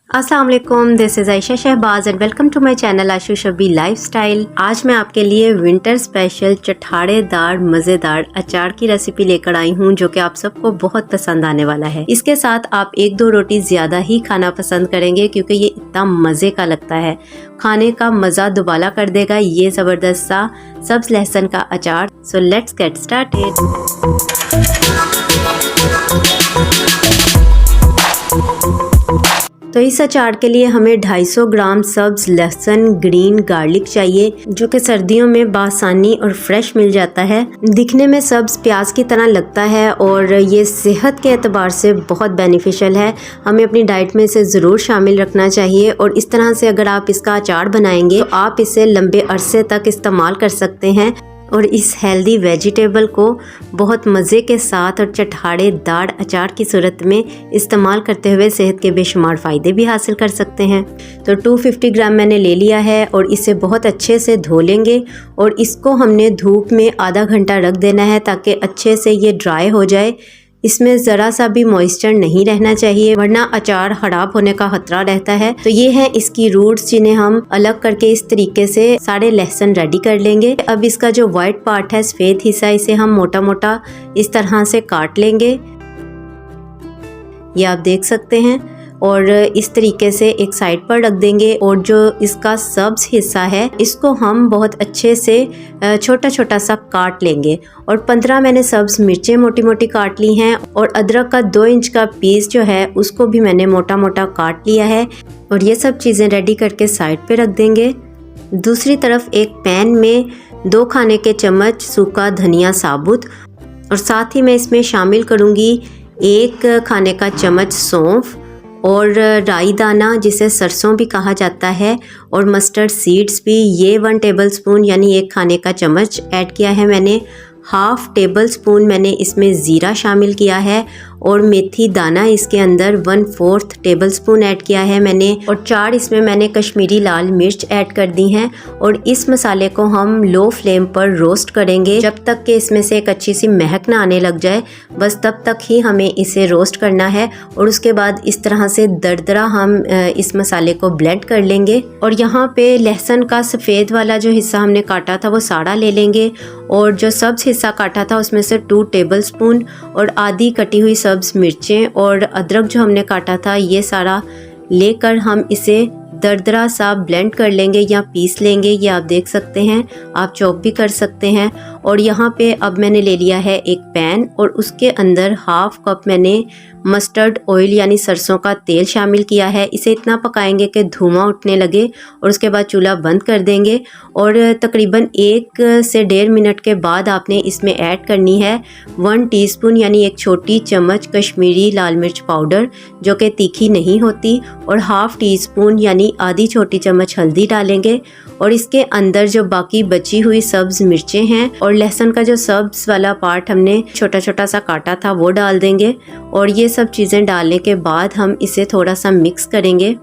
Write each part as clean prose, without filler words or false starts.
अस्सलाम वालेकुम, this is Ayesha Shahbaz and welcome to my channel Ashu Shabi lifestyle. आज मैं आपके लिए विंटर स्पेशल चठाड़ेदार मज़ेदार अचार की रेसिपी लेकर आई हूँ जो कि आप सबको बहुत पसंद आने वाला है। इसके साथ आप एक दो रोटी ज़्यादा ही खाना पसंद करेंगे क्योंकि ये इतना मज़े का लगता है, खाने का मज़ा दुबाला कर देगा ये ज़बरदस्त सा सब्ज़ लहसुन का अचार। So let's get started. तो इस अचार के लिए हमें 250 ग्राम सब्ज़ लहसुन ग्रीन गार्लिक चाहिए जो कि सर्दियों में बासानी और फ्रेश मिल जाता है। दिखने में सब्ज़ प्याज की तरह लगता है और ये सेहत के एतबार से बहुत बेनिफिशियल है। हमें अपनी डाइट में इसे ज़रूर शामिल रखना चाहिए और इस तरह से अगर आप इसका अचार बनाएंगे तो आप इसे लंबे अरसे तक इस्तेमाल कर सकते हैं और इस हेल्दी वेजिटेबल को बहुत मज़े के साथ और चठाड़ेदार अचार की सूरत में इस्तेमाल करते हुए सेहत के बेशुमार फ़ायदे भी हासिल कर सकते हैं। तो 250 ग्राम मैंने ले लिया है और इसे बहुत अच्छे से धो लेंगे और इसको हमने धूप में आधा घंटा रख देना है ताकि अच्छे से ये ड्राई हो जाए। इसमें ज़रा सा भी मॉइस्चर नहीं रहना चाहिए वरना अचार ख़राब होने का खतरा रहता है। तो ये है इसकी रूट्स जिन्हें हम अलग करके इस तरीके से सारे लहसुन रेडी कर लेंगे। अब इसका जो वाइट पार्ट है, सफ़ेद हिस्सा, इसे हम मोटा मोटा इस तरह से काट लेंगे, ये आप देख सकते हैं, और इस तरीके से एक साइड पर रख देंगे। और जो इसका सब्ज़ हिस्सा है इसको हम बहुत अच्छे से छोटा छोटा सा काट लेंगे। और 15 मैंने सब्ज़ मिर्चें मोटी मोटी काट ली हैं और अदरक का 2 इंच का पीस जो है उसको भी मैंने मोटा मोटा काट लिया है। और ये सब चीज़ें रेडी करके साइड पे रख देंगे। दूसरी तरफ एक पैन में 2 खाने के चम्मच सूखा धनिया साबुत और साथ ही मैं इसमें शामिल करूँगी 1 खाने का चम्मच सौंफ और राई दाना जिसे सरसों भी कहा जाता है और मस्टर्ड सीड्स भी, ये 1 टेबलस्पून यानी 1 खाने का चम्मच ऐड किया है मैंने। 1/2 टेबलस्पून मैंने इसमें ज़ीरा शामिल किया है और मेथी दाना इसके अंदर 1/4 टेबलस्पून ऐड किया है मैंने। और 4 इसमें मैंने कश्मीरी लाल मिर्च ऐड कर दी हैं और इस मसाले को हम लो फ्लेम पर रोस्ट करेंगे जब तक कि इसमें से एक अच्छी सी महक ना आने लग जाए, बस तब तक ही हमें इसे रोस्ट करना है। और उसके बाद इस तरह से दरदरा हम इस मसाले को ब्लेंड कर लेंगे। और यहाँ पे लहसुन का सफ़ेद वाला जो हिस्सा हमने काटा था वो सारा ले लेंगे और जो सब्ज़ हिस्सा काटा था उसमें से 2 टेबलस्पून और आधी कटी हुई सब्ज़ मिर्चें और अदरक जो हमने काटा था ये सारा लेकर हम इसे दरदरा सा ब्लेंड कर लेंगे या पीस लेंगे। ये आप देख सकते हैं, आप चॉप भी कर सकते हैं। और यहाँ पे अब मैंने ले लिया है एक पैन और उसके अंदर 1/2 कप मैंने मस्टर्ड ऑयल यानी सरसों का तेल शामिल किया है। इसे इतना पकाएंगे कि धुआं उठने लगे और उसके बाद चूल्हा बंद कर देंगे। और तकरीबन 1 से 1.5 मिनट के बाद आपने इसमें ऐड करनी है 1 टीस्पून यानी 1 छोटी चम्मच कश्मीरी लाल मिर्च पाउडर जो कि तीखी नहीं होती और 1/2 टीस्पून यानी आधी छोटी चम्मच हल्दी डालेंगे। और इसके अंदर जो बाकी बची हुई सब्ज़ मिर्चें हैं और लहसुन का जो सब्ज़ वाला पार्ट हमने छोटा छोटा सा काटा था वो डाल देंगे। और ये सब चीज़ें डालने के बाद हम इसे थोड़ा सा मिक्स करेंगे।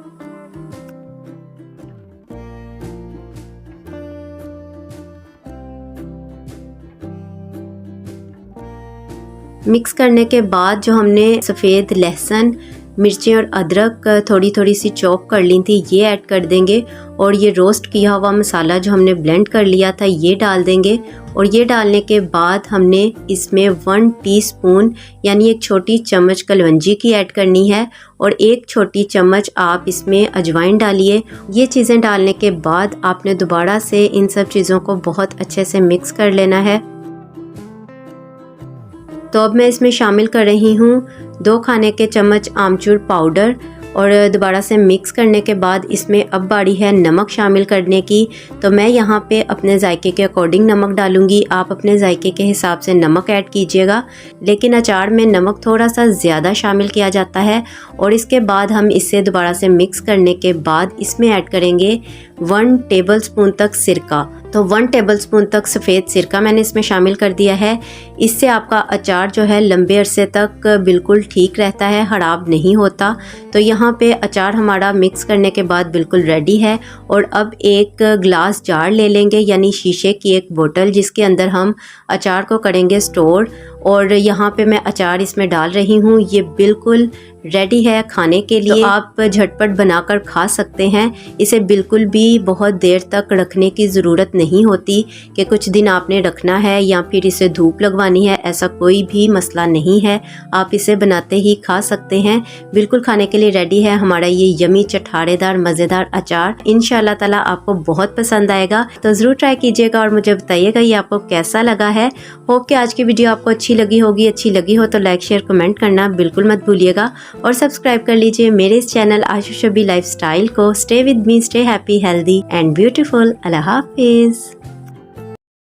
मिक्स करने के बाद जो हमने सफ़ेद लहसुन मिर्चें और अदरक थोड़ी थोड़ी सी चॉप कर ली थी ये ऐड कर देंगे। और ये रोस्ट किया हुआ मसाला जो हमने ब्लेंड कर लिया था ये डाल देंगे। और ये डालने के बाद हमने इसमें 1 टीस्पून यानी 1 छोटी चम्मच कलवंजी की ऐड करनी है और 1 छोटी चम्मच आप इसमें अजवाइन डालिए। ये चीज़ें डालने के बाद आपने दोबारा से इन सब चीज़ों को बहुत अच्छे से मिक्स कर लेना है। तो अब मैं इसमें शामिल कर रही हूँ 2 खाने के चम्मच आमचूर पाउडर और दोबारा से मिक्स करने के बाद इसमें अब बारी है नमक शामिल करने की। तो मैं यहाँ पे अपने जायके के अकॉर्डिंग नमक डालूँगी, आप अपने जायके के हिसाब से नमक ऐड कीजिएगा, लेकिन अचार में नमक थोड़ा सा ज़्यादा शामिल किया जाता है। और इसके बाद हम इसे दोबारा से मिक्स करने के बाद इसमें ऐड करेंगे 1 टेबलस्पून तक सिरका। तो 1 टेबलस्पून तक सफ़ेद सिरका मैंने इसमें शामिल कर दिया है। इससे आपका अचार जो है लंबे अरसे तक बिल्कुल ठीक रहता है, ख़राब नहीं होता। तो यहाँ पे अचार हमारा मिक्स करने के बाद बिल्कुल रेडी है। और अब एक ग्लास जार ले लेंगे यानी शीशे की एक बोतल जिसके अंदर हम अचार को करेंगे स्टोर और यहाँ पे मैं अचार इसमें डाल रही हूँ। ये बिल्कुल रेडी है खाने के लिए, तो आप झटपट बनाकर खा सकते हैं। इसे बिल्कुल भी बहुत देर तक रखने की ज़रूरत नहीं होती कि कुछ दिन आपने रखना है या फिर इसे धूप लगवानी है, ऐसा कोई भी मसला नहीं है। आप इसे बनाते ही खा सकते हैं। बिल्कुल खाने के लिए रेडी है हमारा ये यमी चटखारेदार मज़ेदार अचार। इंशाल्लाह ताला आपको बहुत पसंद आएगा, तो ज़रूर ट्राई कीजिएगा और मुझे बताइएगा ये आपको कैसा लगा है। होप कि आज की वीडियो आपको अच्छी लगी होगी। अच्छी लगी हो तो लाइक शेयर कमेंट करना बिल्कुल मत भूलिएगा और सब्सक्राइब कर लीजिए मेरे इस चैनल आशु शबी लाइफस्टाइल को। Stay with me, stay happy, healthy and beautiful. अल्लाह हाफिज़।